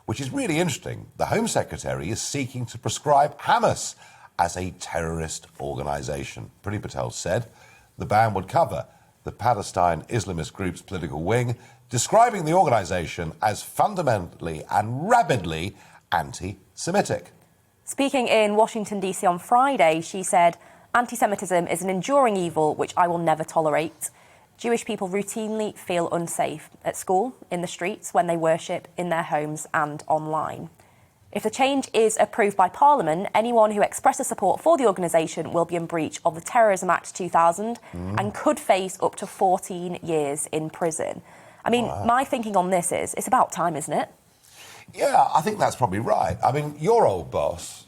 which is really interesting. The Home Secretary is seeking to prescribe Hamas as a terrorist organisation. Priti Patel said the ban would cover the Palestine Islamist group's political wing, describing the organisation as fundamentally and rabidly anti-Semitic. Speaking in Washington, D.C. on Friday, she said, "Anti-Semitism is an enduring evil which I will never tolerate. Jewish people routinely feel unsafe at school, in the streets, when they worship, in their homes and online. If the change is approved by Parliament, anyone who expresses support for the organisation will be in breach of the Terrorism Act 2000 and could face up to 14 years in prison." I mean, my thinking on this is, it's about time, isn't it? Yeah, I think that's probably right. I mean, your old boss...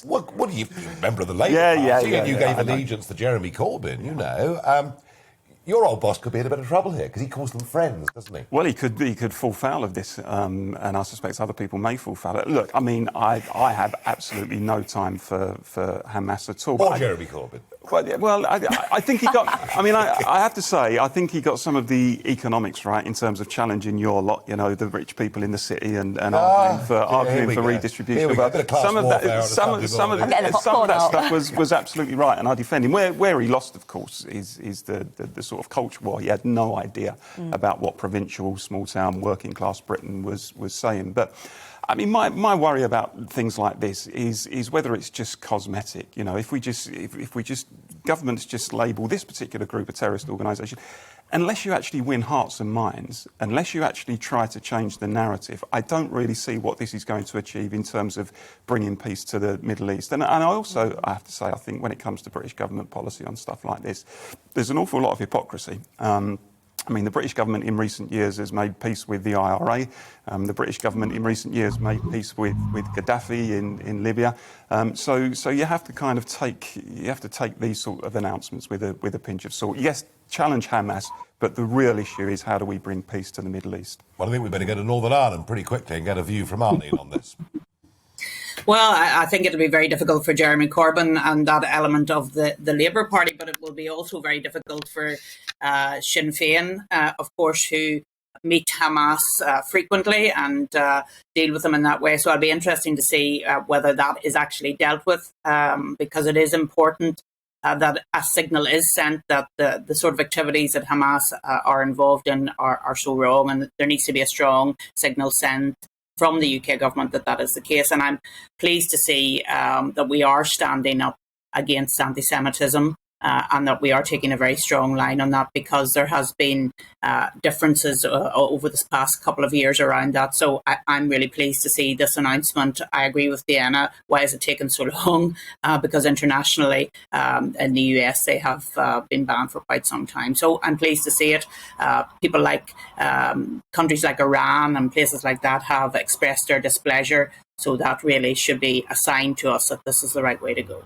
what do you remember of the Labour Party? You gave allegiance to Jeremy Corbyn, you know. Your old boss could be in a bit of trouble here because he calls them friends, doesn't he? Well, he could fall foul of this, and I suspect other people may fall foul of it. Look, I mean, I have absolutely no time for Hamas at all. Or Jeremy Corbyn. Well, I think he got... I mean, I have to say, I think he got some of the economics right in terms of challenging your lot, you know, the rich people in the city and arguing for redistribution. Some of that stuff was absolutely right, and I defend him. Where he lost, of course, is the sort of culture war. He had no idea about what provincial, small-town, working-class Britain was saying. But I mean, my worry about things like this is whether it's just cosmetic. You know, if we just governments just label this particular group a terrorist organisation, unless you actually win hearts and minds, unless you actually try to change the narrative, I don't really see what this is going to achieve in terms of bringing peace to the Middle East. And I also, I have to say, I think when it comes to British government policy on stuff like this, there's an awful lot of hypocrisy. I mean, the British government in recent years has made peace with the IRA. The British government in recent years made peace with Gaddafi in Libya. So you have to kind of take these sort of announcements with a pinch of salt. Yes, challenge Hamas, but the real issue is how do we bring peace to the Middle East? Well, I think we better go to Northern Ireland pretty quickly and get a view from Arlene on this. Well, I think it'll be very difficult for Jeremy Corbyn and that element of the Labour Party, but it will be also very difficult for Sinn Féin, of course, who meet Hamas frequently and deal with them in that way. So it'll be interesting to see whether that is actually dealt with, because it is important that a signal is sent that the sort of activities that Hamas are involved in are so wrong, and there needs to be a strong signal sent from the UK government that is the case. And I'm pleased to see that we are standing up against anti-Semitism and that we are taking a very strong line on that, because there has been differences over this past couple of years around that. So I'm really pleased to see this announcement. I agree with Deanna. Why has it taken so long? Because internationally, in the US, they have been banned for quite some time. So I'm pleased to see it. People like countries like Iran and places like that have expressed their displeasure. So that really should be a sign to us that this is the right way to go.